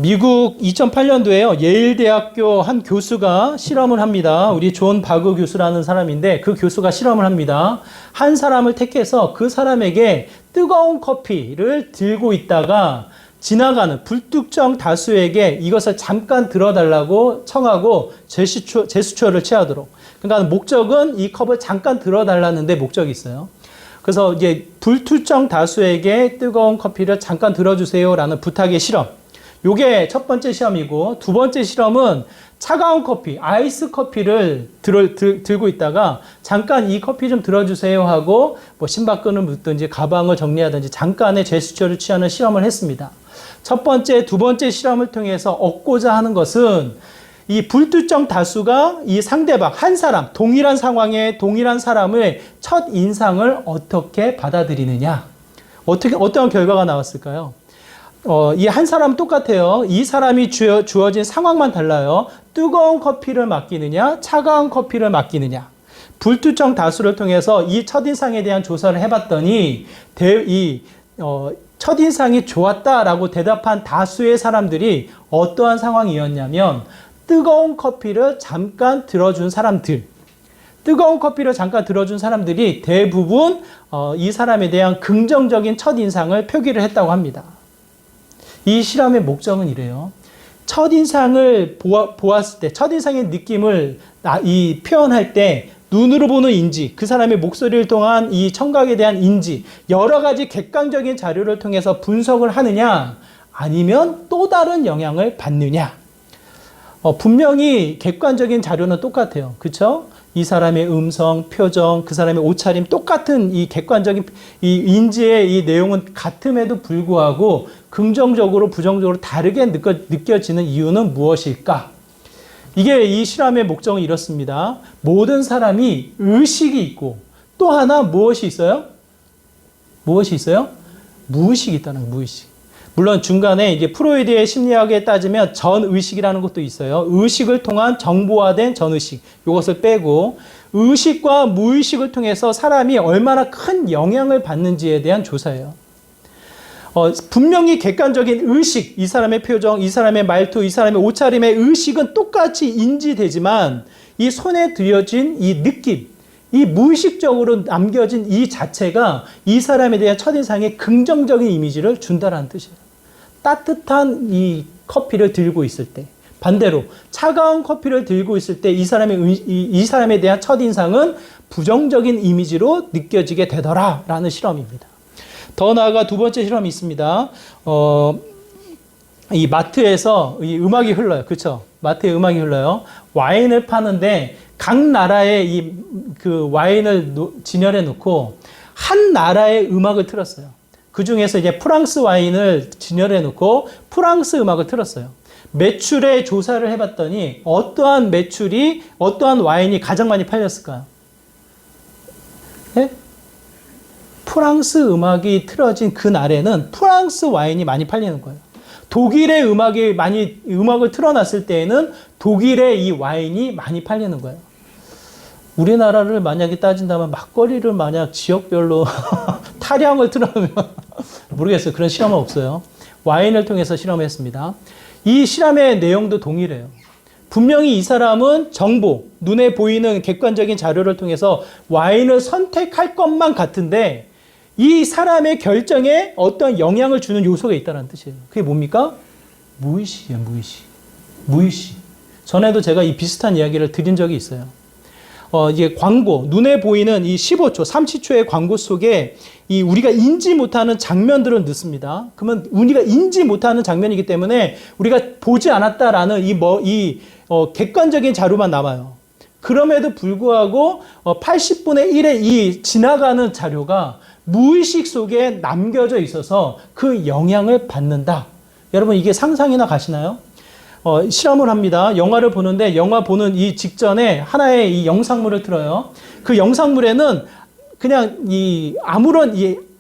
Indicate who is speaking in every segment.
Speaker 1: 미국 2008년도에요. 예일대학교 한 교수가 실험을 합니다. 우리 존 바그 교수라는 사람인데 그 교수가 실험을 합니다. 한 사람을 택해서 그 사람에게 뜨거운 커피를 들고 있다가 지나가는 불특정 다수에게 이것을 잠깐 들어달라고 청하고 제스처를 취하도록. 그러니까 목적은 이 컵을 잠깐 들어달라는 데 목적이 있어요. 그래서 이제 불특정 다수에게 뜨거운 커피를 잠깐 들어주세요라는 부탁의 실험. 요게 첫 번째 시험이고, 두 번째 실험은 차가운 커피, 아이스 커피를 들고 있다가 잠깐 이 커피 좀 들어주세요 하고 뭐 신발끈을 묶든지 가방을 정리하든지 잠깐의 제스처를 취하는 실험을 했습니다. 첫 번째, 두 번째 실험을 통해서 얻고자 하는 것은 이 불특정 다수가 이 상대방, 한 사람, 동일한 상황에 동일한 사람의 첫 인상을 어떻게 받아들이느냐. 어떤 결과가 나왔을까요? 이 한 사람 똑같아요. 이 사람이 주어진 상황만 달라요. 뜨거운 커피를 맡기느냐, 차가운 커피를 맡기느냐. 불특정 다수를 통해서 이 첫인상에 대한 조사를 해봤더니, 첫인상이 좋았다라고 대답한 다수의 사람들이 어떠한 상황이었냐면, 뜨거운 커피를 잠깐 들어준 사람들. 뜨거운 커피를 잠깐 들어준 사람들이 대부분 이 사람에 대한 긍정적인 첫인상을 표기를 했다고 합니다. 이 실험의 목적은 이래요. 첫인상을 보았을 때, 첫인상의 느낌을 표현할 때 눈으로 보는 인지, 그 사람의 목소리를 통한 이 청각에 대한 인지, 여러 가지 객관적인 자료를 통해서 분석을 하느냐, 아니면 또 다른 영향을 받느냐. 분명히 객관적인 자료는 똑같아요. 그쵸? 이 사람의 음성, 표정, 그 사람의 옷차림 똑같은 이 객관적인 이 인지의 이 내용은 같음에도 불구하고 긍정적으로 부정적으로 다르게 느껴지는 이유는 무엇일까? 이게 이 실험의 목적은 이렇습니다. 모든 사람이 의식이 있고 또 하나 무엇이 있어요? 무엇이 있어요? 무의식이 있다는 거예요. 무의식. 물론 중간에 이제 프로이드의 심리학에 따지면 전의식이라는 것도 있어요. 의식을 통한 정보화된 전의식. 이것을 빼고 의식과 무의식을 통해서 사람이 얼마나 큰 영향을 받는지에 대한 조사예요. 분명히 객관적인 의식, 이 사람의 표정, 이 사람의 말투, 이 사람의 옷차림의 의식은 똑같이 인지되지만 이 손에 들여진 이 느낌, 이 무의식적으로 남겨진 이 자체가 이 사람에 대한 첫인상에 긍정적인 이미지를 준다는 뜻이에요. 따뜻한 이 커피를 들고 있을 때, 반대로 차가운 커피를 들고 있을 때 이 사람에 대한 첫인상은 부정적인 이미지로 느껴지게 되더라라는 실험입니다. 더 나아가 두 번째 실험이 있습니다. 이 마트에서 이 음악이 흘러요. 그렇죠? 마트에 음악이 흘러요. 와인을 파는데 각 나라의 그 와인을 진열해 놓고 한 나라의 음악을 틀었어요. 그 중에서 이제 프랑스 와인을 진열해 놓고 프랑스 음악을 틀었어요. 매출의 조사를 해봤더니 어떠한 와인이 가장 많이 팔렸을까요? 네? 프랑스 음악이 틀어진 그 날에는 프랑스 와인이 많이 팔리는 거예요. 독일의 음악을 틀어놨을 때에는 독일의 이 와인이 많이 팔리는 거예요. 우리나라를 만약에 따진다면 막걸리를 만약 지역별로 타량을 틀어놓으면 모르겠어요. 그런 실험은 없어요. 와인을 통해서 실험했습니다. 이 실험의 내용도 동일해요. 분명히 이 사람은 정보, 눈에 보이는 객관적인 자료를 통해서 와인을 선택할 것만 같은데 이 사람의 결정에 어떤 영향을 주는 요소가 있다는 뜻이에요. 그게 뭡니까? 무의식이에요. 무의식. 전에도 제가 이 비슷한 이야기를 드린 적이 있어요. 이게 광고, 눈에 보이는 이 15초, 30초의 광고 속에 이 우리가 인지 못하는 장면들을 넣습니다. 그러면 우리가 인지 못하는 장면이기 때문에 우리가 보지 않았다라는 객관적인 자료만 남아요. 그럼에도 불구하고 80분의 1의 이 지나가는 자료가 무의식 속에 남겨져 있어서 그 영향을 받는다. 여러분 이게 상상이나 가시나요? 실험을 합니다. 영화를 보는데 영화 보는 이 직전에 하나의 이 영상물을 틀어요. 그 영상물에는 그냥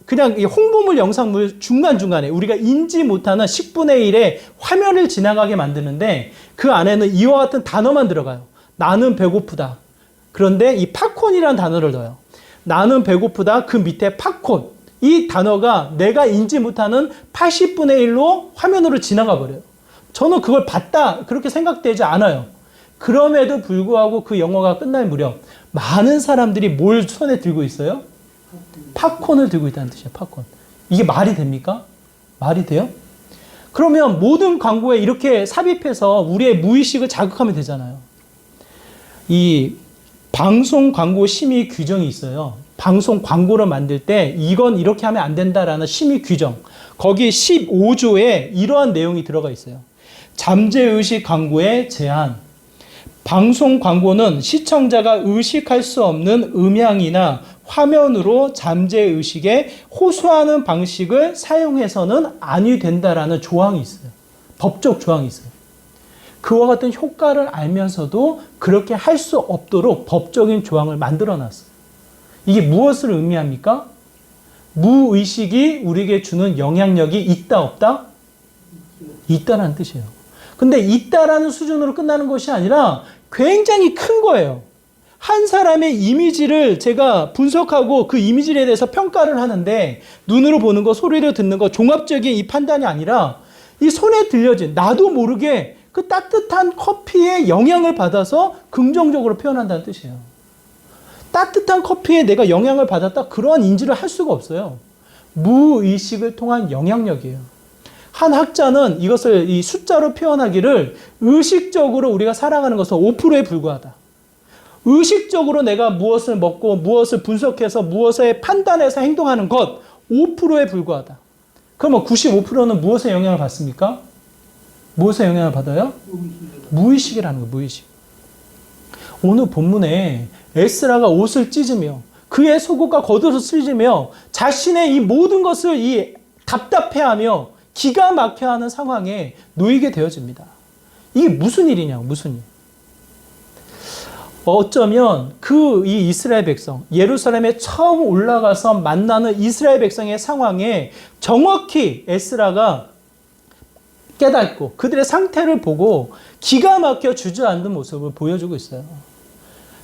Speaker 1: 그냥 이 홍보물 영상물 중간중간에 우리가 인지 못하는 10분의 1의 화면을 지나가게 만드는데 그 안에는 이와 같은 단어만 들어가요. 나는 배고프다. 그런데 이 팝콘이라는 단어를 넣어요. 나는 배고프다. 그 밑에 팝콘. 이 단어가 내가 인지 못하는 80분의 1로 화면으로 지나가 버려요. 저는 그걸 봤다 그렇게 생각되지 않아요. 그럼에도 불구하고 그 영화가 끝날 무렵 많은 사람들이 뭘 손에 들고 있어요? 팝콘을 들고 있다는 뜻이에요. 팝콘. 이게 말이 됩니까? 말이 돼요? 그러면 모든 광고에 이렇게 삽입해서 우리의 무의식을 자극하면 되잖아요. 이 방송 광고 심의 규정이 있어요. 방송 광고를 만들 때 이건 이렇게 하면 안 된다라는 심의 규정. 거기 15조에 이러한 내용이 들어가 있어요. 잠재의식 광고의 제한. 방송 광고는 시청자가 의식할 수 없는 음향이나 화면으로 잠재의식에 호소하는 방식을 사용해서는 아니 된다라는 조항이 있어요. 법적 조항이 있어요. 그와 같은 효과를 알면서도 그렇게 할 수 없도록 법적인 조항을 만들어 놨어요. 이게 무엇을 의미합니까? 무의식이 우리에게 주는 영향력이 있다, 없다? 있다라는 뜻이에요. 근데 있다라는 수준으로 끝나는 것이 아니라 굉장히 큰 거예요. 한 사람의 이미지를 제가 분석하고 그 이미지에 대해서 평가를 하는데 눈으로 보는 거, 소리로 듣는 거, 종합적인 이 판단이 아니라 이 손에 들려진 나도 모르게 그 따뜻한 커피의 영향을 받아서 긍정적으로 표현한다는 뜻이에요. 따뜻한 커피에 내가 영향을 받았다 그러한 인지를 할 수가 없어요. 무의식을 통한 영향력이에요. 한 학자는 이것을 이 숫자로 표현하기를 의식적으로 우리가 살아가는 것은 5%에 불과하다. 의식적으로 내가 무엇을 먹고 무엇을 분석해서 무엇에 판단해서 행동하는 것 5%에 불과하다. 그러면 95%는 무엇에 영향을 받습니까? 무엇에 영향을 받아요? 무의식이라는 거예요. 무의식. 오늘 본문에 에스라가 옷을 찢으며 그의 속옷과 겉옷을 찢으며 자신의 이 모든 것을 이 답답해하며 기가 막혀하는 상황에 놓이게 되어집니다. 이게 무슨 일이냐고, 무슨 일. 어쩌면 그 이 이스라엘 백성, 예루살렘에 처음 올라가서 만나는 이스라엘 백성의 상황에 정확히 에스라가 깨닫고 그들의 상태를 보고 기가 막혀 주저앉는 모습을 보여주고 있어요.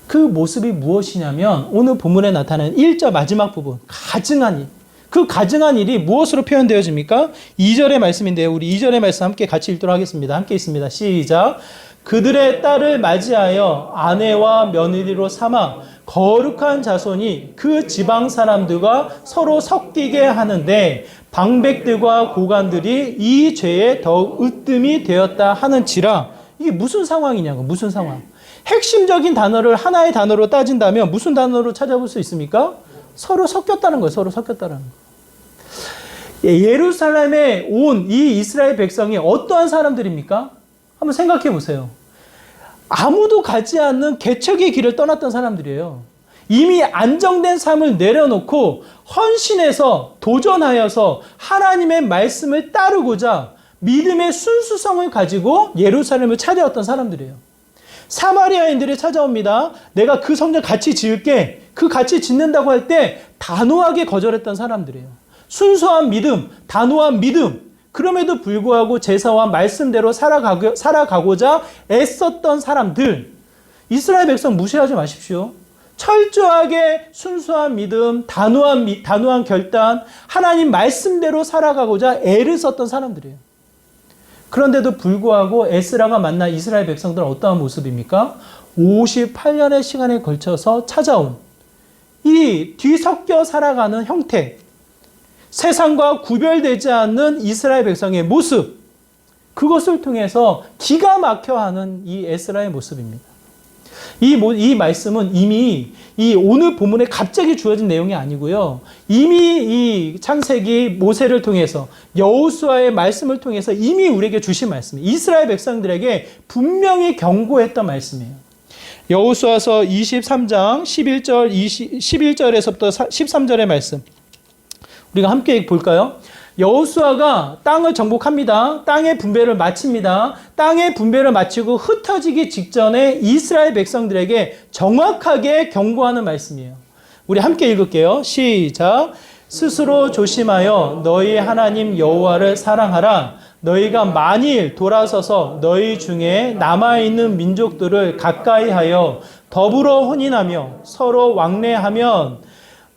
Speaker 1: 그 모습이 무엇이냐면 오늘 본문에 나타나는 1절 마지막 부분, 가증한 일. 그 가증한 일이 무엇으로 표현되어집니까? 2절의 말씀인데요. 우리 2절의 말씀 함께 같이 읽도록 하겠습니다. 함께 있습니다. 시작. 그들의 딸을 맞이하여 아내와 며느리로 삼아 거룩한 자손이 그 지방 사람들과 서로 섞이게 하는데 방백들과 고관들이 이 죄에 더욱 으뜸이 되었다 하는지라. 이게 무슨 상황이냐고, 무슨 상황. 핵심적인 단어를 하나의 단어로 따진다면 무슨 단어로 찾아볼 수 있습니까? 서로 섞였다는 거예요. 서로 섞였다는 거. 예루살렘에 온 이 이스라엘 백성이 어떠한 사람들입니까? 한번 생각해 보세요. 아무도 가지 않는 개척의 길을 떠났던 사람들이에요. 이미 안정된 삶을 내려놓고 헌신해서 도전하여서 하나님의 말씀을 따르고자 믿음의 순수성을 가지고 예루살렘을 찾아왔던 사람들이에요. 사마리아인들이 찾아옵니다. 내가 그 성전 같이 지을게. 그 같이 짓는다고 할 때 단호하게 거절했던 사람들이에요. 순수한 믿음, 단호한 믿음. 그럼에도 불구하고 제사와 말씀대로 살아가고자 애썼던 사람들. 이스라엘 백성 무시하지 마십시오. 철저하게 순수한 믿음, 단호한 결단, 하나님 말씀대로 살아가고자 애를 썼던 사람들이에요. 그런데도 불구하고 에스라가 만난 이스라엘 백성들은 어떠한 모습입니까? 58년의 시간에 걸쳐서 찾아온 이 뒤섞여 살아가는 형태, 세상과 구별되지 않는 이스라엘 백성의 모습, 그것을 통해서 기가 막혀하는 이 에스라의 모습입니다. 이 말씀은 이미 이 오늘 본문에 갑자기 주어진 내용이 아니고요. 이미 이 창세기 모세를 통해서 여호수아의 말씀을 통해서 이미 우리에게 주신 말씀이에요. 이스라엘 백성들에게 분명히 경고했던 말씀이에요. 여호수아서 23장 11절에서부터 13절의 말씀. 우리가 함께 볼까요? 여호수아가 땅을 정복합니다. 땅의 분배를 마칩니다. 땅의 분배를 마치고 흩어지기 직전에 이스라엘 백성들에게 정확하게 경고하는 말씀이에요. 우리 함께 읽을게요. 시작. 스스로 조심하여 너희 하나님 여호와를 사랑하라. 너희가 만일 돌아서서 너희 중에 남아있는 민족들을 가까이하여 더불어 혼인하며 서로 왕래하면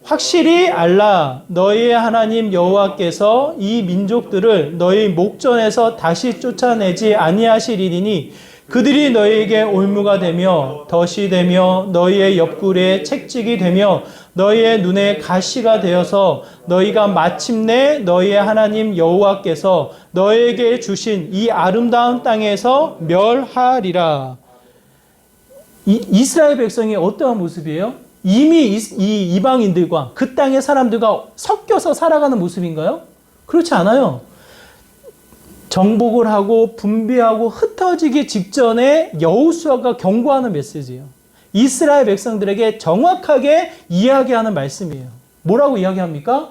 Speaker 1: 확실히 알라. 너희의 하나님 여호와께서 이 민족들을 너희 목전에서 다시 쫓아내지 아니하시리니 그들이 너희에게 올무가 되며 덫이 되며 너희의 옆구리에 채찍이 되며 너희의 눈에 가시가 되어서 너희가 마침내 너희의 하나님 여호와께서 너희에게 주신 이 아름다운 땅에서 멸하리라. 이스라엘 백성이 어떠한 모습이에요? 이미 이 이방인들과 그 땅의 사람들과 섞여서 살아가는 모습인가요? 그렇지 않아요. 정복을 하고 분비하고 흩어지기 직전에 여호수아가 경고하는 메시지예요. 이스라엘 백성들에게 정확하게 이야기하는 말씀이에요. 뭐라고 이야기합니까?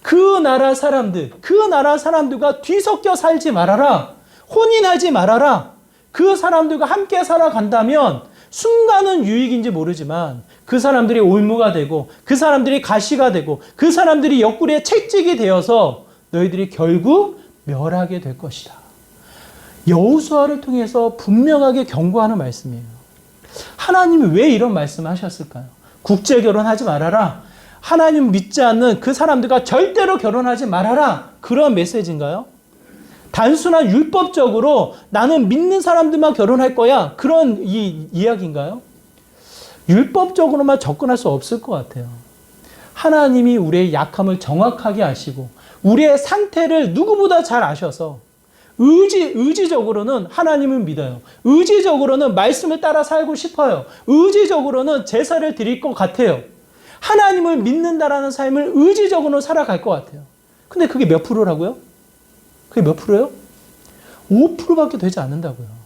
Speaker 1: 그 나라 사람들과 뒤섞여 살지 말아라. 혼인하지 말아라. 그 사람들과 함께 살아간다면 순간은 유익인지 모르지만 그 사람들이 올무가 되고 그 사람들이 가시가 되고 그 사람들이 옆구리에 채찍이 되어서 너희들이 결국 멸하게 될 것이다. 여호수아를 통해서 분명하게 경고하는 말씀이에요. 하나님이 왜 이런 말씀을 하셨을까요? 국제 결혼하지 말아라. 하나님 믿지 않는 그 사람들과 절대로 결혼하지 말아라. 그런 메시지인가요? 단순한 율법적으로 나는 믿는 사람들만 결혼할 거야. 그런 이야기인가요? 율법적으로만 접근할 수 없을 것 같아요. 하나님이 우리의 약함을 정확하게 아시고 우리의 상태를 누구보다 잘 아셔서 의지적으로는 하나님을 믿어요. 의지적으로는 말씀을 따라 살고 싶어요. 의지적으로는 제사를 드릴 것 같아요. 하나님을 믿는다라는 삶을 의지적으로 살아갈 것 같아요. 근데 그게 몇 프로라고요? 그게 몇 프로예요? 5%밖에 되지 않는다고요.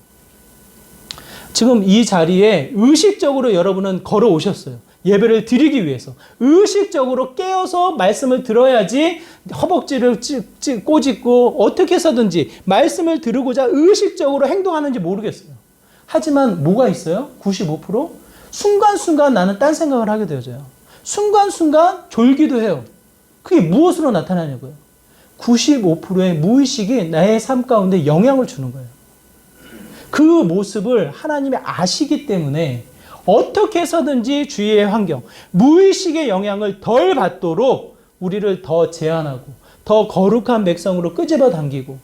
Speaker 1: 지금 이 자리에 의식적으로 여러분은 걸어오셨어요. 예배를 드리기 위해서. 의식적으로 깨어서 말씀을 들어야지 허벅지를 꼬집고 어떻게 해서든지 말씀을 들으고자 의식적으로 행동하는지 모르겠어요. 하지만 뭐가 있어요? 95%? 순간순간 나는 딴 생각을 하게 되어져요. 순간순간 졸기도 해요. 그게 무엇으로 나타나냐고요? 95%의 무의식이 나의 삶 가운데 영향을 주는 거예요. 그 모습을 하나님이 아시기 때문에 어떻게 해서든지 주위의 환경, 무의식의 영향을 덜 받도록 우리를 더 제한하고 더 거룩한 백성으로 끄집어 당기고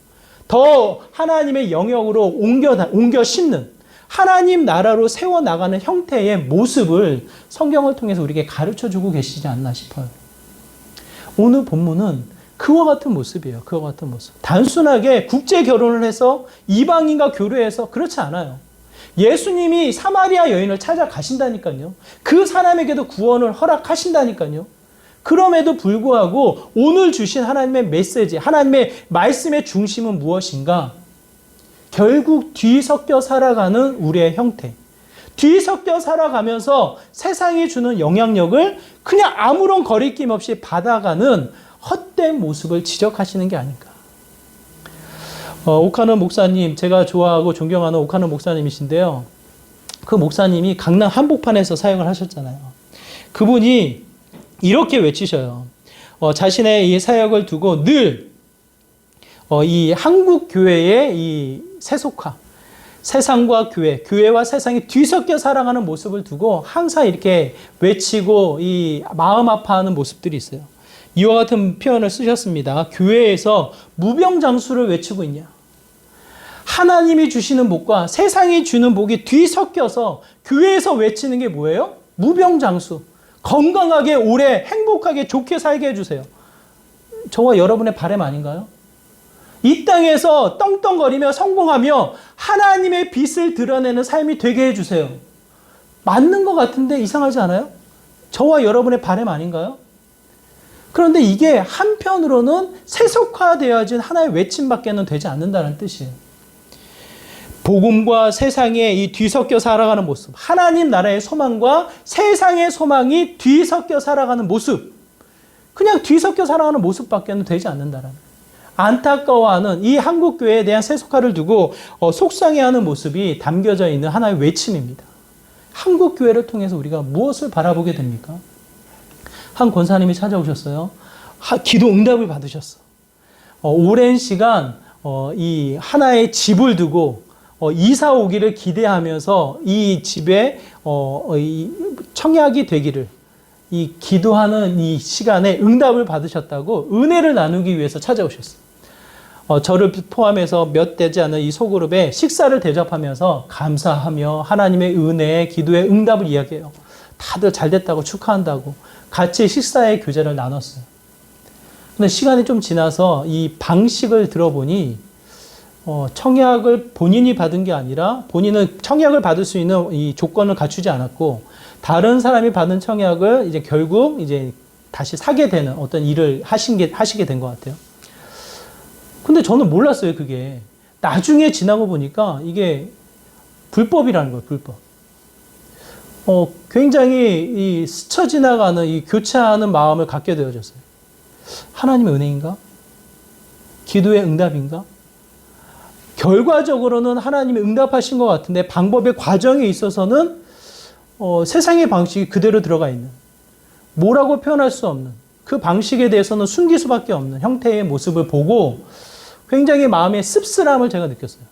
Speaker 1: 더 하나님의 영역으로 옮겨 심는 하나님 나라로 세워나가는 형태의 모습을 성경을 통해서 우리에게 가르쳐주고 계시지 않나 싶어요. 오늘 본문은 그와 같은 모습이에요. 그와 같은 모습. 단순하게 국제 결혼을 해서 이방인과 교류해서 그렇지 않아요. 예수님이 사마리아 여인을 찾아가신다니까요. 그 사람에게도 구원을 허락하신다니까요. 그럼에도 불구하고 오늘 주신 하나님의 메시지, 하나님의 말씀의 중심은 무엇인가? 결국 뒤섞여 살아가는 우리의 형태. 뒤섞여 살아가면서 세상이 주는 영향력을 그냥 아무런 거리낌 없이 받아가는 헛된 모습을 지적하시는 게 아닌가. 오카노 목사님, 제가 좋아하고 존경하는 오카노 목사님이신데요. 그 목사님이 강남 한복판에서 사역을 하셨잖아요. 그분이 이렇게 외치셔요. 자신의 이 사역을 두고 늘 이 한국 교회의 이 세속화, 세상과 교회와 세상이 뒤섞여 살아가는 모습을 두고 항상 이렇게 외치고 이 마음 아파하는 모습들이 있어요. 이와 같은 표현을 쓰셨습니다. 교회에서 무병장수를 외치고 있냐. 하나님이 주시는 복과 세상이 주는 복이 뒤섞여서 교회에서 외치는 게 뭐예요? 무병장수. 건강하게 오래 행복하게 좋게 살게 해주세요. 저와 여러분의 바람 아닌가요? 이 땅에서 떵떵거리며 성공하며 하나님의 빛을 드러내는 삶이 되게 해주세요. 맞는 것 같은데 이상하지 않아요? 저와 여러분의 바람 아닌가요? 그런데 이게 한편으로는 세속화되어진 하나의 외침밖에는 되지 않는다는 뜻이에요. 복음과 세상의 이 뒤섞여 살아가는 모습, 하나님 나라의 소망과 세상의 소망이 뒤섞여 살아가는 모습, 그냥 뒤섞여 살아가는 모습밖에는 되지 않는다는 거예요. 안타까워하는 이 한국교회에 대한 세속화를 두고 속상해하는 모습이 담겨져 있는 하나의 외침입니다. 한국교회를 통해서 우리가 무엇을 바라보게 됩니까? 한 권사님이 찾아오셨어요. 기도 응답을 받으셨어. 오랜 시간 이 하나의 집을 두고 이사 오기를 기대하면서 이 집에 청약이 되기를 이 기도하는 이 시간에 응답을 받으셨다고 은혜를 나누기 위해서 찾아오셨어요. 저를 포함해서 몇 되지 않은 이 소그룹에 식사를 대접하면서 감사하며 하나님의 은혜, 기도의 응답을 이야기해요. 다들 잘 됐다고 축하한다고 같이 식사의 교제를 나눴어요. 근데 시간이 좀 지나서 이 방식을 들어보니 청약을 본인이 받은 게 아니라 본인은 청약을 받을 수 있는 이 조건을 갖추지 않았고 다른 사람이 받은 청약을 이제 결국 이제 다시 사게 되는 어떤 일을 하시게 된 것 같아요. 근데 저는 몰랐어요, 그게. 나중에 지나고 보니까 이게 불법이라는 거예요, 불법. 굉장히 이 스쳐 지나가는 이 교체하는 마음을 갖게 되어졌어요. 하나님의 은혜인가? 기도의 응답인가? 결과적으로는 하나님이 응답하신 것 같은데 방법의 과정에 있어서는 세상의 방식이 그대로 들어가 있는, 뭐라고 표현할 수 없는 그 방식에 대해서는 숨길 수밖에 없는 형태의 모습을 보고 굉장히 마음의 씁쓸함을 제가 느꼈어요.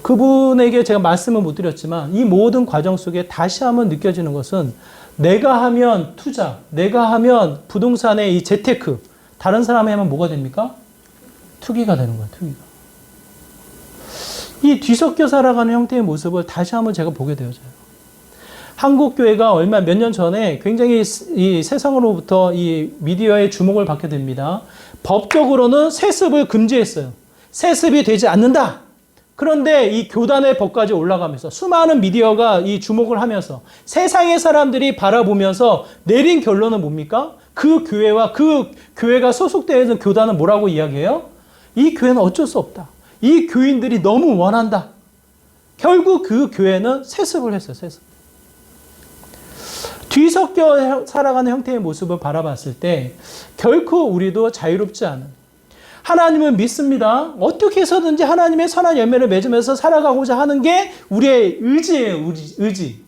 Speaker 1: 그분에게 제가 말씀을 못 드렸지만 이 모든 과정 속에 다시 한번 느껴지는 것은 내가 하면 투자, 내가 하면 부동산의 이 재테크, 다른 사람이 하면 뭐가 됩니까? 투기가 되는 거예요, 투기가. 이 뒤섞여 살아가는 형태의 모습을 다시 한번 제가 보게 되어져요. 한국교회가 몇 년 전에 굉장히 이 세상으로부터 이 미디어의 주목을 받게 됩니다. 법적으로는 세습을 금지했어요. 세습이 되지 않는다. 그런데 이 교단의 법까지 올라가면서 수많은 미디어가 이 주목을 하면서 세상의 사람들이 바라보면서 내린 결론은 뭡니까? 그 교회와 그 교회가 소속되어 있는 교단은 뭐라고 이야기해요? 이 교회는 어쩔 수 없다. 이 교인들이 너무 원한다. 결국 그 교회는 세습을 했어요. 세습. 뒤섞여 살아가는 형태의 모습을 바라봤을 때 결코 우리도 자유롭지 않은, 하나님을 믿습니다. 어떻게 해서든지 하나님의 선한 열매를 맺으면서 살아가고자 하는 게 우리의 의지예요. 의지.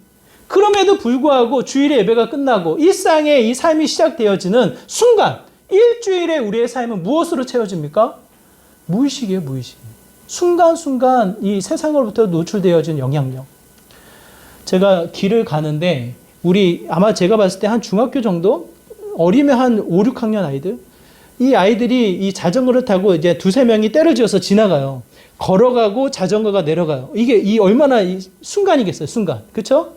Speaker 1: 그럼에도 불구하고 주일의 예배가 끝나고 일상의 이 삶이 시작되어지는 순간 일주일에 우리의 삶은 무엇으로 채워집니까? 무의식이에요. 무의식. 순간순간 이 세상으로부터 노출되어진 영향력. 제가 길을 가는데 아마 제가 봤을 때 한 중학교 정도? 어리면 한 5, 6학년 아이들? 이 아이들이 이 자전거를 타고 이제 두세 명이 때를 지어서 지나가요. 걸어가고 자전거가 내려가요. 이게 얼마나 순간이겠어요, 순간. 그쵸?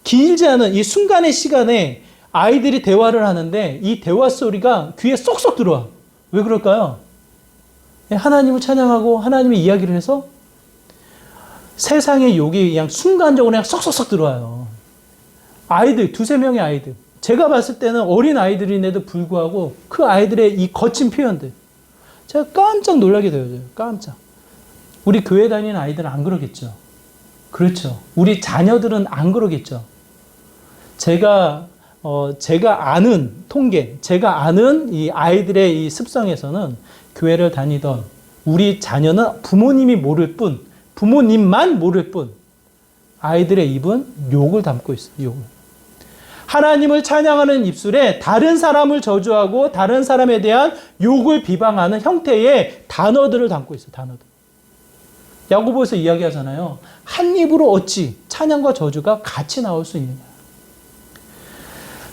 Speaker 1: 길지 않은 이 순간의 시간에 아이들이 대화를 하는데 이 대화 소리가 귀에 쏙쏙 들어와. 왜 그럴까요? 하나님을 찬양하고 하나님의 이야기를 해서 세상의 욕이 그냥 순간적으로 그냥 쏙쏙쏙 들어와요. 아이들, 두세 명의 아이들. 제가 봤을 때는 어린 아이들인데도 불구하고 그 아이들의 이 거친 표현들. 제가 깜짝 놀라게 되어져요. 깜짝. 우리 교회 다니는 아이들은 안 그러겠죠. 그렇죠. 우리 자녀들은 안 그러겠죠. 제가 아는 통계, 제가 아는 이 아이들의 이 습성에서는 교회를 다니던 우리 자녀는 부모님이 모를 뿐, 부모님만 모를 뿐, 아이들의 입은 욕을 담고 있어요. 욕을. 하나님을 찬양하는 입술에 다른 사람을 저주하고 다른 사람에 대한 욕을 비방하는 형태의 단어들을 담고 있어요. 단어들. 야고보에서 이야기하잖아요. 한 입으로 어찌 찬양과 저주가 같이 나올 수 있느냐.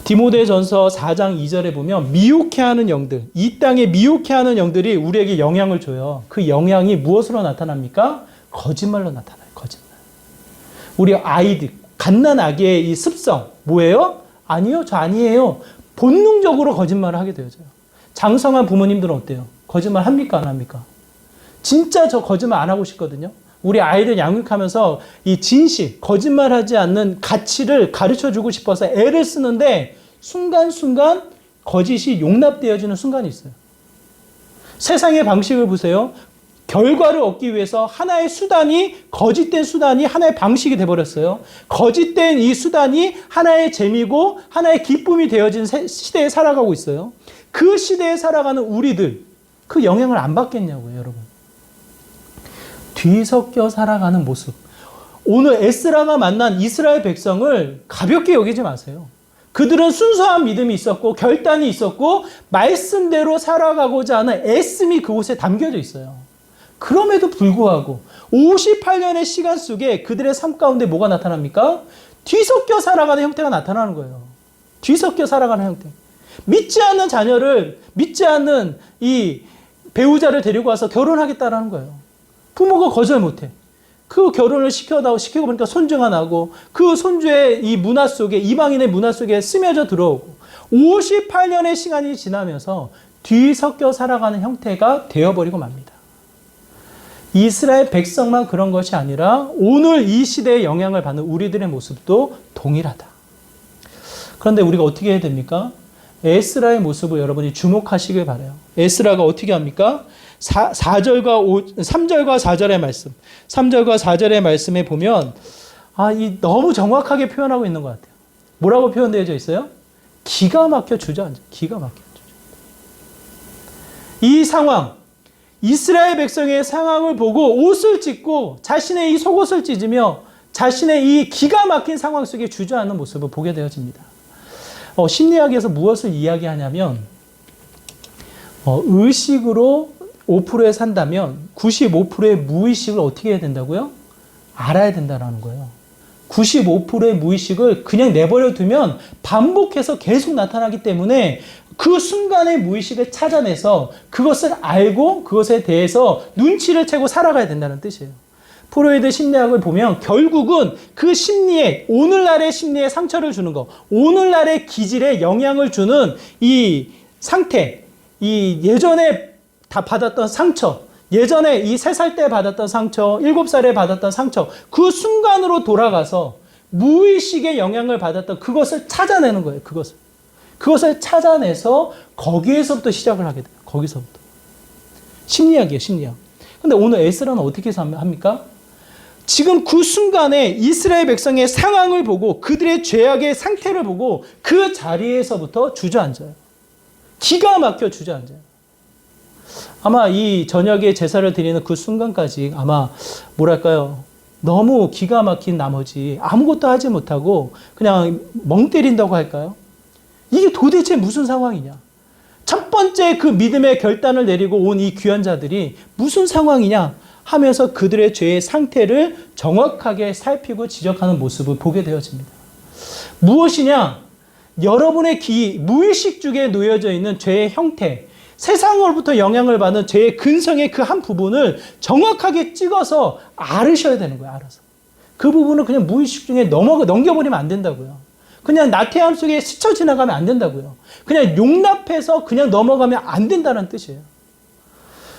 Speaker 1: 디모데전서 4장 2절에 보면 미혹해하는 영들, 이 땅에 미혹해하는 영들이 우리에게 영향을 줘요. 그 영향이 무엇으로 나타납니까? 거짓말로 나타나요. 거짓말. 우리 아이들, 갓난아기의 이 습성 뭐예요? 아니요, 저 아니에요. 본능적으로 거짓말을 하게 되어져요. 장성한 부모님들은 어때요? 거짓말 합니까? 안 합니까? 진짜 저 거짓말 안 하고 싶거든요. 우리 아이들 양육하면서 이 진실, 거짓말하지 않는 가치를 가르쳐주고 싶어서 애를 쓰는데 순간순간 거짓이 용납되어지는 순간이 있어요. 세상의 방식을 보세요. 결과를 얻기 위해서 하나의 수단이, 거짓된 수단이 하나의 방식이 돼버렸어요. 거짓된 이 수단이 하나의 재미고 하나의 기쁨이 되어진 시대에 살아가고 있어요. 그 시대에 살아가는 우리들, 그 영향을 안 받겠냐고요, 여러분. 뒤섞여 살아가는 모습. 오늘 에스라가 만난 이스라엘 백성을 가볍게 여기지 마세요. 그들은 순수한 믿음이 있었고 결단이 있었고 말씀대로 살아가고자 하는 애씀이 그곳에 담겨져 있어요. 그럼에도 불구하고 58년의 시간 속에 그들의 삶 가운데 뭐가 나타납니까? 뒤섞여 살아가는 형태가 나타나는 거예요. 뒤섞여 살아가는 형태. 믿지 않는 자녀를, 믿지 않는 이 배우자를 데리고 와서 결혼하겠다라는 거예요. 부모가 거절 못해. 그 결혼을 시키고 보니까 손주가 나고 그 손주의 이 문화 속에, 이방인의 문화 속에 스며져 들어오고 58년의 시간이 지나면서 뒤섞여 살아가는 형태가 되어버리고 맙니다. 이스라엘 백성만 그런 것이 아니라 오늘 이 시대에 영향을 받는 우리들의 모습도 동일하다. 그런데 우리가 어떻게 해야 됩니까? 에스라의 모습을 여러분이 주목하시길 바라요. 에스라가 어떻게 합니까? 3절과 4절의 말씀. 3절과 4절의 말씀에 보면 너무 정확하게 표현하고 있는 것 같아요. 뭐라고 표현되어 있어요? 기가 막혀 주저앉아. 기가 막혀 주저앉아. 이 상황, 이스라엘 백성의 상황을 보고 옷을 찢고 자신의 이 속옷을 찢으며 자신의 이 기가 막힌 상황 속에 주저앉는 모습을 보게 되어집니다. 심리학에서 무엇을 이야기하냐면 의식으로 5%에 산다면 95%의 무의식을 어떻게 해야 된다고요? 알아야 된다는 거예요. 95%의 무의식을 그냥 내버려 두면 반복해서 계속 나타나기 때문에 그 순간의 무의식을 찾아내서 그것을 알고 그것에 대해서 눈치를 채고 살아가야 된다는 뜻이에요. 프로이드 심리학을 보면 결국은 그 심리에, 오늘날의 심리에 상처를 주는 것, 오늘날의 기질에 영향을 주는 이 상태, 이 예전에 다 받았던 상처, 예전에 이 3살 때 받았던 상처, 7살에 받았던 상처, 그 순간으로 돌아가서 무의식의 영향을 받았던 그것을 찾아내는 거예요. 그것을 찾아내서 거기에서부터 시작을 하게 돼요. 거기서부터. 심리학이에요, 심리학. 근데 오늘 에스라는 어떻게 합니까? 지금 그 순간에 이스라엘 백성의 상황을 보고 그들의 죄악의 상태를 보고 그 자리에서부터 주저앉아요. 기가 막혀 주저앉아요. 아마 이 저녁에 제사를 드리는 그 순간까지 아마 뭐랄까요? 너무 기가 막힌 나머지 아무것도 하지 못하고 그냥 멍 때린다고 할까요? 이게 도대체 무슨 상황이냐? 첫 번째 그 믿음의 결단을 내리고 온 이 귀한 자들이 무슨 상황이냐 하면서 그들의 죄의 상태를 정확하게 살피고 지적하는 모습을 보게 되어집니다. 무엇이냐? 여러분의 무의식 중에 놓여져 있는 죄의 형태, 세상으로부터 영향을 받는 죄의 근성의 그 한 부분을 정확하게 찍어서 알으셔야 되는 거예요. 알아서. 그 부분을 그냥 무의식 중에 넘겨버리면 안 된다고요. 그냥 나태함 속에 스쳐 지나가면 안 된다고요. 그냥 용납해서 그냥 넘어가면 안 된다는 뜻이에요.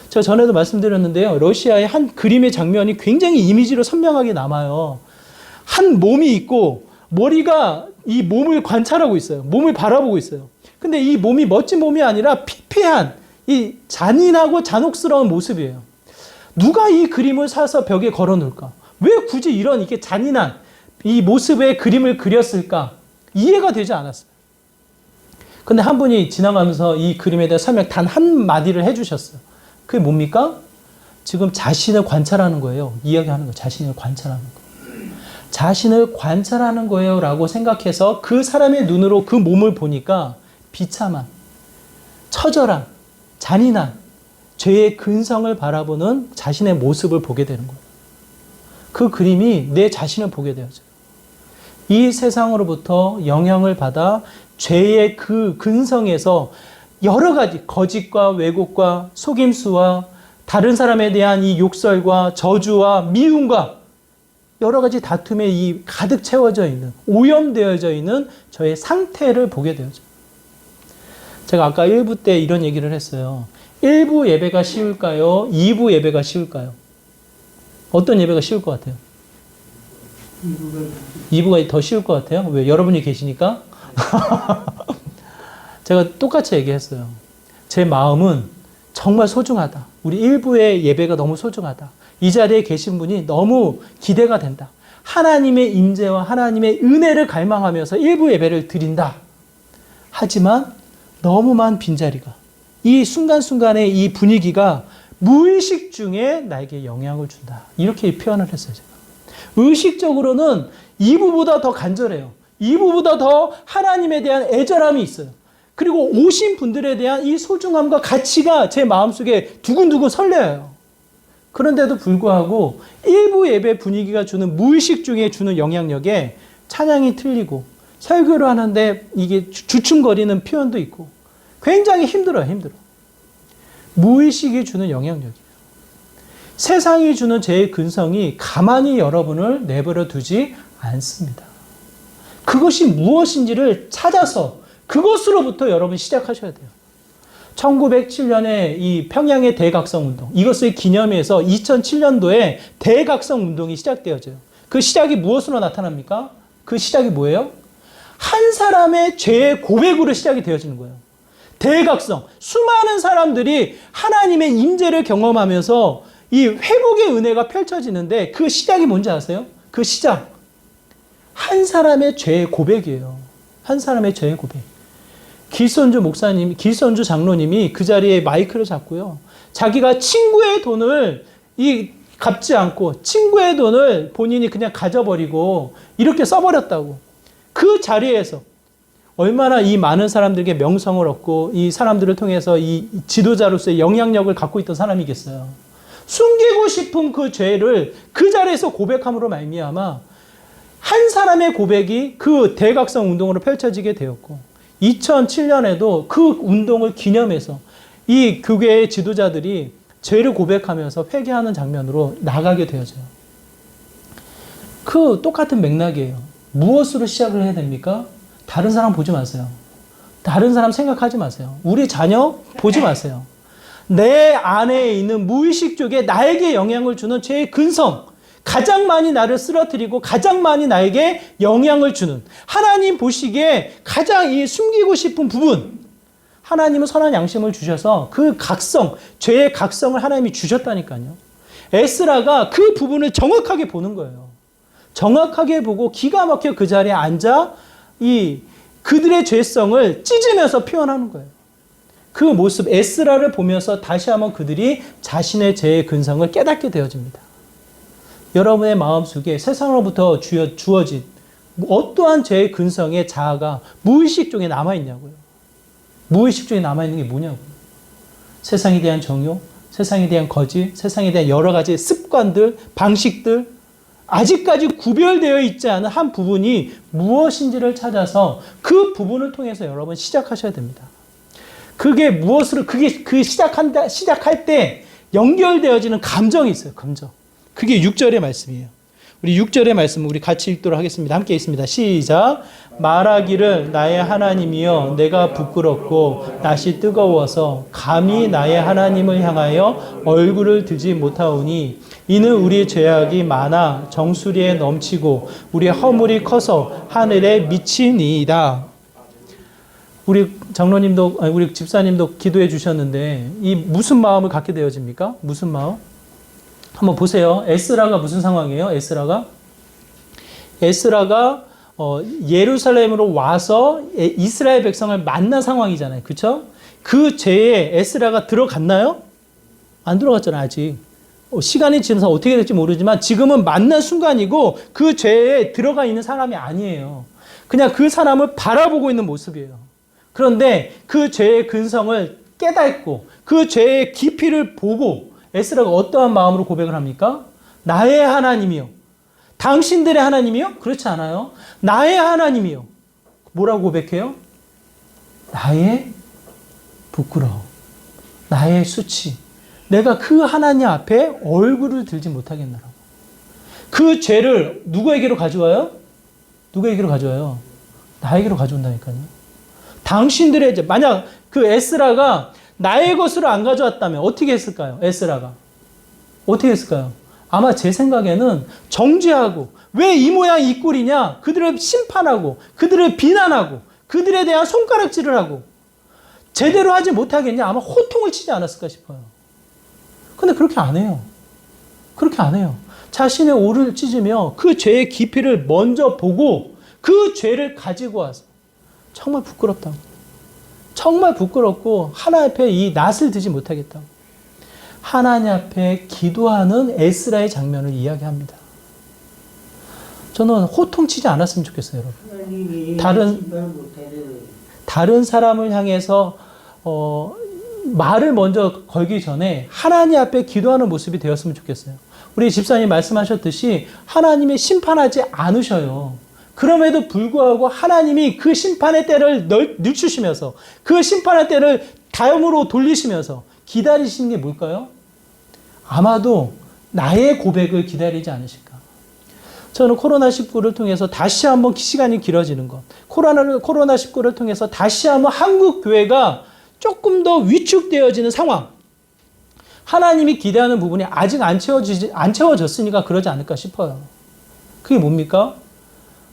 Speaker 1: 제가 전에도 말씀드렸는데요. 러시아의 한 그림의 장면이 굉장히 이미지로 선명하게 남아요. 한 몸이 있고 머리가 이 몸을 관찰하고 있어요. 몸을 바라보고 있어요. 근데 이 몸이 멋진 몸이 아니라 피폐한 이 잔인하고 잔혹스러운 모습이에요. 누가 이 그림을 사서 벽에 걸어 놓을까? 왜 굳이 이렇게 잔인한 이 모습의 그림을 그렸을까? 이해가 되지 않았어요. 근데 한 분이 지나가면서 이 그림에 대해 설명 단 한마디를 해주셨어요. 그게 뭡니까? 지금 자신을 관찰하는 거예요. 이야기하는 거예요. 자신을 관찰하는 거예요. 자신을 관찰하는 거예요 라고 생각해서 그 사람의 눈으로 그 몸을 보니까 비참한, 처절한, 잔인한 죄의 근성을 바라보는 자신의 모습을 보게 되는 거예요. 그 그림이 내 자신을 보게 되어져요. 이 세상으로부터 영향을 받아 죄의 그 근성에서 여러 가지 거짓과 왜곡과 속임수와 다른 사람에 대한 이 욕설과 저주와 미움과 여러 가지 다툼에 이 가득 채워져 있는, 오염되어져 있는 저의 상태를 보게 되어져요. 제가 아까 1부 때 이런 얘기를 했어요. 1부 예배가 쉬울까요? 2부 예배가 쉬울까요? 어떤 예배가 쉬울 것 같아요? 2부가 더 쉬울 것 같아요? 왜? 여러분이 계시니까? 제가 똑같이 얘기했어요. 제 마음은 정말 소중하다. 우리 1부의 예배가 너무 소중하다. 이 자리에 계신 분이 너무 기대가 된다. 하나님의 임재와 하나님의 은혜를 갈망하면서 1부 예배를 드린다. 하지만 너무만 빈자리가, 이 순간순간의 이 분위기가 무의식 중에 나에게 영향을 준다. 이렇게 표현을 했어요, 제가. 의식적으로는 2부보다 더 간절해요. 2부보다 더 하나님에 대한 애절함이 있어요. 그리고 오신 분들에 대한 이 소중함과 가치가 제 마음속에 두근두근 설레어요. 그런데도 불구하고 1부 예배 분위기가 주는 무의식 중에 주는 영향력에 찬양이 틀리고 설교를 하는데 이게 주춤거리는 표현도 있고 굉장히 힘들어요. 무의식이 주는 영향력이에요. 세상이 주는 죄의 근성이 가만히 여러분을 내버려 두지 않습니다. 그것이 무엇인지를 찾아서 그것으로부터 여러분 시작하셔야 돼요. 1907년에 이 평양의 대각성 운동, 이것을 기념해서 2007년도에 대각성 운동이 시작되어져요. 그 시작이 무엇으로 나타납니까? 그 시작이 뭐예요? 한 사람의 죄의 고백으로 시작이 되어지는 거예요. 대각성, 수많은 사람들이 하나님의 임재를 경험하면서 이 회복의 은혜가 펼쳐지는데 그 시작이 뭔지 아세요? 그 시작, 한 사람의 죄의 고백이에요. 한 사람의 죄의 고백. 길선주 장로님이 그 자리에 마이크를 잡고요. 자기가 친구의 돈을 갚지 않고 친구의 돈을 본인이 그냥 가져버리고 이렇게 써버렸다고. 그 자리에서 얼마나 이 많은 사람들에게 명성을 얻고 이 사람들을 통해서 이 지도자로서의 영향력을 갖고 있던 사람이겠어요. 숨기고 싶은 그 죄를 그 자리에서 고백함으로 말미암아 한 사람의 고백이 그 대각성 운동으로 펼쳐지게 되었고 2007년에도 그 운동을 기념해서 이 교계의 지도자들이 죄를 고백하면서 회개하는 장면으로 나가게 되어져요. 그 똑같은 맥락이에요. 무엇으로 시작을 해야 됩니까? 다른 사람 보지 마세요. 다른 사람 생각하지 마세요. 우리 자녀 보지 마세요. 내 안에 있는 무의식 쪽에 나에게 영향을 주는 죄의 근성, 가장 많이 나를 쓰러뜨리고 가장 많이 나에게 영향을 주는 하나님 보시기에 가장 이 숨기고 싶은 부분, 하나님은 선한 양심을 주셔서 그 각성, 죄의 각성을 하나님이 주셨다니까요. 에스라가 그 부분을 정확하게 보는 거예요. 정확하게 보고 기가 막혀 그 자리에 앉아 그들의 죄성을 찢으면서 표현하는 거예요. 그 모습, 에스라를 보면서 다시 한번 그들이 자신의 죄의 근성을 깨닫게 되어집니다. 여러분의 마음속에 세상으로부터 주어진 어떠한 죄의 근성의 자아가 무의식 쪽에 남아있냐고요. 무의식 쪽에 남아있는 게 뭐냐고요. 세상에 대한 정욕, 세상에 대한 거짓, 세상에 대한 여러 가지 습관들, 방식들, 아직까지 구별되어 있지 않은 한 부분이 무엇인지를 찾아서 그 부분을 통해서 여러분 시작하셔야 됩니다. 그게 시작할 때 연결되어지는 감정이 있어요. 감정. 그게 6절의 말씀이에요. 우리 6절의 말씀 우리 같이 읽도록 하겠습니다. 함께 읽습니다. 시작. 말하기를 나의 하나님이여 내가 부끄럽고 낯이 뜨거워서 감히 나의 하나님을 향하여 얼굴을 들지 못하오니 이는 우리 죄악이 많아 정수리에 넘치고 우리 허물이 커서 하늘에 미치니이다. 우리 장로님도 우리 집사님도 기도해 주셨는데 이 무슨 마음을 갖게 되어집니까? 무슨 마음? 한번 보세요. 에스라가 무슨 상황이에요? 에스라가 예루살렘으로 와서 이스라엘 백성을 만난 상황이잖아요. 그렇죠? 그 죄에 에스라가 들어갔나요? 안 들어갔잖아요. 아직. 시간이 지나서 어떻게 될지 모르지만 지금은 만난 순간이고 그 죄에 들어가 있는 사람이 아니에요. 그냥 그 사람을 바라보고 있는 모습이에요. 그런데 그 죄의 근성을 깨닫고 그 죄의 깊이를 보고 에스라가 어떠한 마음으로 고백을 합니까? 나의 하나님이요. 당신들의 하나님이요? 그렇지 않아요. 나의 하나님이요. 뭐라고 고백해요? 나의 부끄러움, 나의 수치. 내가 그 하나님 앞에 얼굴을 들지 못하겠나라고. 그 죄를 누구에게로 가져와요? 누구에게로 가져와요? 나에게로 가져온다니까요. 당신들의 죄. 만약 그 에스라가 나의 것으로 안 가져왔다면 어떻게 했을까요? 에스라가. 어떻게 했을까요? 아마 제 생각에는 정죄하고 왜 이 모양 이 꼴이냐? 그들을 심판하고 그들을 비난하고 그들에 대한 손가락질을 하고 제대로 하지 못하겠냐? 아마 호통을 치지 않았을까 싶어요. 근데 그렇게 안 해요. 그렇게 안 해요. 자신의 오를 찢으며 그 죄의 깊이를 먼저 보고 그 죄를 가지고 와서 정말 부끄럽다고. 정말 부끄럽고 하나님 앞에 이 낯을 들지 못하겠다고. 하나님 앞에 기도하는 에스라의 장면을 이야기합니다. 저는 호통치지 않았으면 좋겠어요, 여러분. 다른 사람을 향해서 말을 먼저 걸기 전에 하나님 앞에 기도하는 모습이 되었으면 좋겠어요. 우리 집사님 말씀하셨듯이 하나님이 심판하지 않으셔요. 그럼에도 불구하고 하나님이 그 심판의 때를 늦추시면서 그 심판의 때를 다음으로 돌리시면서 기다리시는 게 뭘까요? 아마도 나의 고백을 기다리지 않으실까. 저는 코로나19를 통해서 다시 한번 시간이 길어지는 것, 코로나19를 통해서 다시 한번 한국 교회가 조금 더 위축되어지는 상황, 하나님이 기대하는 부분이 아직 안 채워졌으니까 그러지 않을까 싶어요. 그게 뭡니까?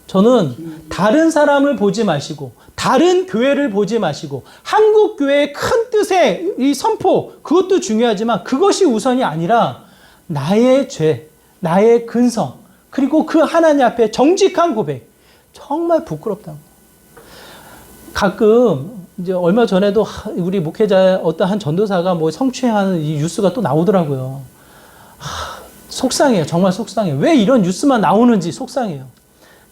Speaker 1: 저는 다른 사람을 보지 마시고 다른 교회를 보지 마시고 한국 교회의 큰 뜻의 이 선포, 그것도 중요하지만 그것이 우선이 아니라 나의 죄, 나의 근성, 그리고 그 하나님 앞에 정직한 고백, 정말 부끄럽다고. 가끔 이제 얼마 전에도 우리 목회자 어떤 한 전도사가 뭐 성추행하는 이 뉴스가 또 나오더라고요. 속상해요. 정말 속상해요. 왜 이런 뉴스만 나오는지 속상해요.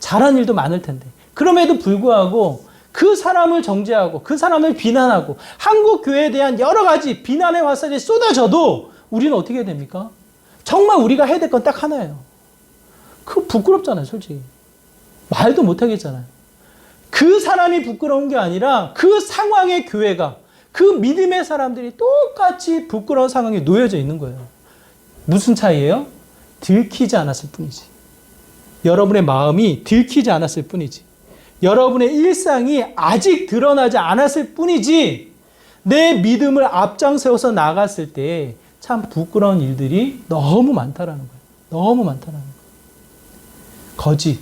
Speaker 1: 잘한 일도 많을 텐데. 그럼에도 불구하고 그 사람을 정죄하고 그 사람을 비난하고 한국 교회에 대한 여러 가지 비난의 화살이 쏟아져도 우리는 어떻게 해야 됩니까? 정말 우리가 해야 될 건 딱 하나예요. 그거 부끄럽잖아요, 솔직히. 말도 못 하겠잖아요. 그 사람이 부끄러운 게 아니라 그 상황의 교회가, 그 믿음의 사람들이 똑같이 부끄러운 상황에 놓여져 있는 거예요. 무슨 차이예요? 들키지 않았을 뿐이지. 여러분의 마음이 들키지 않았을 뿐이지. 여러분의 일상이 아직 드러나지 않았을 뿐이지. 내 믿음을 앞장세워서 나갔을 때 참 부끄러운 일들이 너무 많다라는 거예요. 너무 많다라는 거예요. 거짓.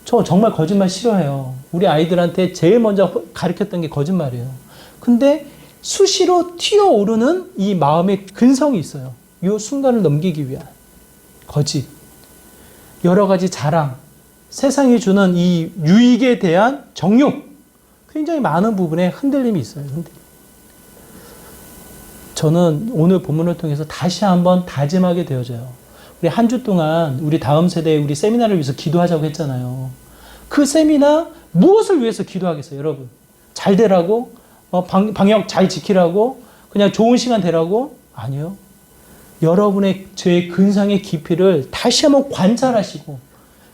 Speaker 1: 저 정말 거짓말 싫어해요. 우리 아이들한테 제일 먼저 가르쳤던 게 거짓말이에요. 근데 수시로 튀어오르는 이 마음의 근성이 있어요. 이 순간을 넘기기 위한 거짓. 여러 가지 자랑, 세상이 주는 이 유익에 대한 정욕, 굉장히 많은 부분에 흔들림이 있어요. 흔들림. 저는 오늘 본문을 통해서 다시 한번 다짐하게 되어져요. 우리 한 주 동안 우리 다음 세대의 우리 세미나를 위해서 기도하자고 했잖아요. 그 세미나 무엇을 위해서 기도하겠어요, 여러분? 잘 되라고? 방역 잘 지키라고? 그냥 좋은 시간 되라고? 아니요. 여러분의 죄의 근성의 깊이를 다시 한번 관찰하시고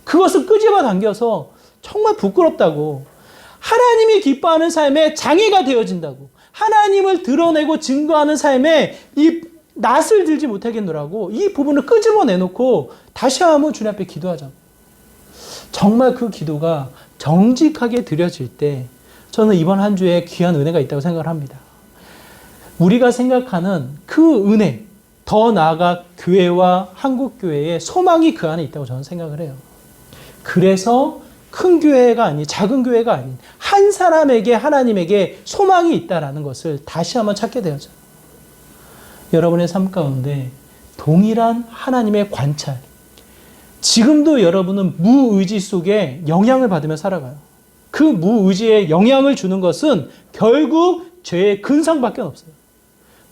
Speaker 1: 그것을 끄집어 당겨서 정말 부끄럽다고, 하나님이 기뻐하는 삶에 장애가 되어진다고, 하나님을 드러내고 증거하는 삶에 이 낯을 들지 못하겠노라고 이 부분을 끄집어 내놓고 다시 한번 주님 앞에 기도하자고. 정말 그 기도가 정직하게 드려질 때 저는 이번 한 주에 귀한 은혜가 있다고 생각을 합니다. 우리가 생각하는 그 은혜, 더 나아가 교회와 한국교회의 소망이 그 안에 있다고 저는 생각을 해요. 그래서 큰 교회가 아닌, 작은 교회가 아닌 한 사람에게 하나님에게 소망이 있다는 것을 다시 한번 찾게 되어져요. 여러분의 삶 가운데 동일한 하나님의 관찰, 지금도 여러분은 무의지 속에 영향을 받으며 살아가요. 그 무의지에 영향을 주는 것은 결국 죄의 근성밖에 없어요.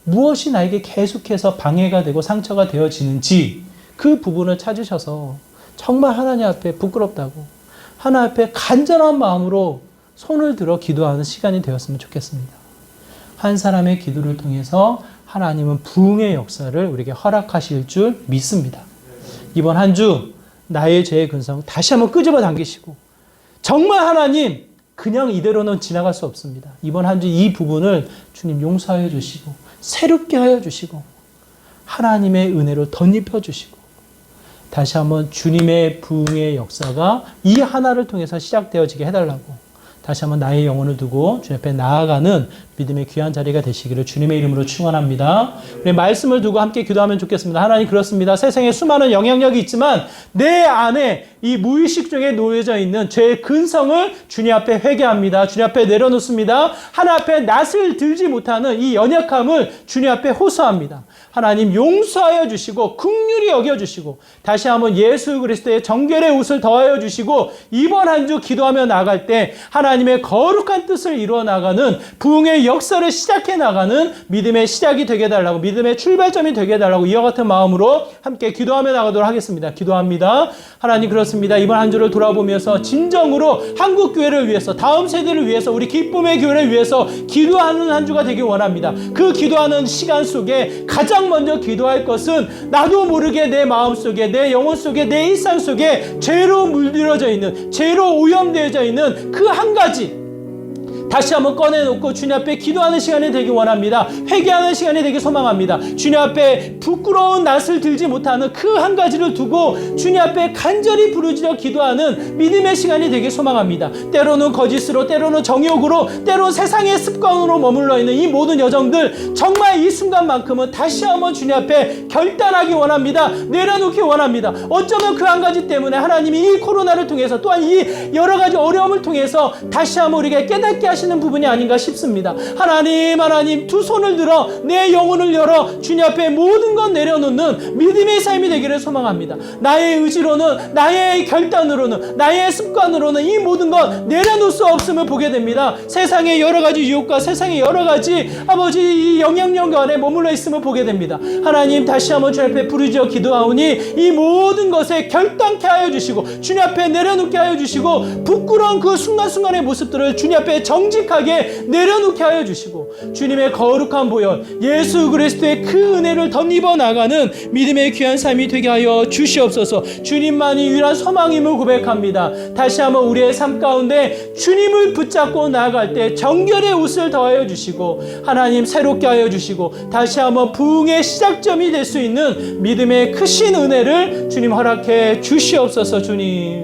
Speaker 1: 무엇이 나에게 계속해서 방해가 되고 상처가 되어지는지 그 부분을 찾으셔서 정말 하나님 앞에 부끄럽다고 하나님 앞에 간절한 마음으로 손을 들어 기도하는 시간이 되었으면 좋겠습니다. 한 사람의 기도를 통해서 하나님은 부흥의 역사를 우리에게 허락하실 줄 믿습니다. 이번 한 주 나의 죄의 근성 다시 한번 끄집어 당기시고, 정말 하나님 그냥 이대로는 지나갈 수 없습니다. 이번 한 주 이 부분을 주님 용서하여 주시고 새롭게 하여 주시고 하나님의 은혜로 덧입혀 주시고 다시 한번 주님의 부흥의 역사가 이 하나를 통해서 시작되어지게 해달라고 다시 한번 나의 영혼을 두고 주님 앞에 나아가는 믿음의 귀한 자리가 되시기를 주님의 이름으로 축원합니다. 우리 말씀을 두고 함께 기도하면 좋겠습니다. 하나님, 그렇습니다. 세상에 수많은 영향력이 있지만 내 안에 이 무의식 중에 놓여져 있는 죄의 근성을 주님 앞에 회개합니다. 주님 앞에 내려놓습니다. 하나님 앞에 낯을 들지 못하는 이 연약함을 주님 앞에 호소합니다. 하나님 용서하여 주시고 긍휼히 여겨주시고 다시 한번 예수 그리스도의 정결의 옷을 더하여 주시고 이번 한 주 기도하며 나갈 때 하나님의 거룩한 뜻을 이루어 나가는 부흥의 그 역사를 시작해 나가는 믿음의 시작이 되게 해달라고, 믿음의 출발점이 되게 해달라고 이와 같은 마음으로 함께 기도하며 나가도록 하겠습니다. 기도합니다. 하나님, 그렇습니다. 이번 한 주를 돌아보면서 진정으로 한국교회를 위해서, 다음 세대를 위해서, 우리 기쁨의 교회를 위해서 기도하는 한 주가 되길 원합니다. 그 기도하는 시간 속에 가장 먼저 기도할 것은 나도 모르게 내 마음속에, 내 영혼 속에, 내 일상 속에 죄로 물들어져 있는, 죄로 오염되어져 있는 그 한 가지 다시 한번 꺼내놓고 주님 앞에 기도하는 시간이 되기 원합니다. 회개하는 시간이 되기 소망합니다. 주님 앞에 부끄러운 낯을 들지 못하는 그 한 가지를 두고 주님 앞에 간절히 부르짖어 기도하는 믿음의 시간이 되기 소망합니다. 때로는 거짓으로, 때로는 정욕으로, 때로는 세상의 습관으로 머물러 있는 이 모든 여정들, 정말 이 순간만큼은 다시 한번 주님 앞에 결단하기 원합니다. 내려놓기 원합니다. 어쩌면 그 한 가지 때문에 하나님이 이 코로나를 통해서, 또한 이 여러 가지 어려움을 통해서 다시 한번 우리가 깨닫게 하시는 부분이 아닌가 싶습니다. 하나님, 두 손을 들어 내 영혼을 열어 주님 앞에 모든 것 내려놓는 믿음의 삶이 되기를 소망합니다. 나의 의지로는, 나의 결단으로는, 나의 습관으로는 이 모든 것 내려놓을 수 없음을 보게 됩니다. 세상의 여러 가지 유혹과 세상의 여러 가지 아버지 이 영향력 안에 머물러 있음을 보게 됩니다. 하나님, 다시 한번 주님 앞에 부르짖어 기도하오니 이 모든 것에 결단케 하여 주시고 주님 앞에 내려놓게 하여 주시고 부끄러운 그 순간순간의 모습들을 주님 앞에 정직하게 내려놓게 하여 주시고 주님의 거룩한 보혈 예수 그리스도의 그 은혜를 덧입어 나가는 믿음의 귀한 삶이 되게 하여 주시옵소서. 주님만이 유일한 소망임을 고백합니다. 다시 한번 우리의 삶 가운데 주님을 붙잡고 나아갈 때 정결의 옷을 더하여 주시고 하나님 새롭게 하여 주시고 다시 한번 부흥의 시작점이 될 수 있는 믿음의 크신 은혜를 주님 허락해 주시옵소서. 주님,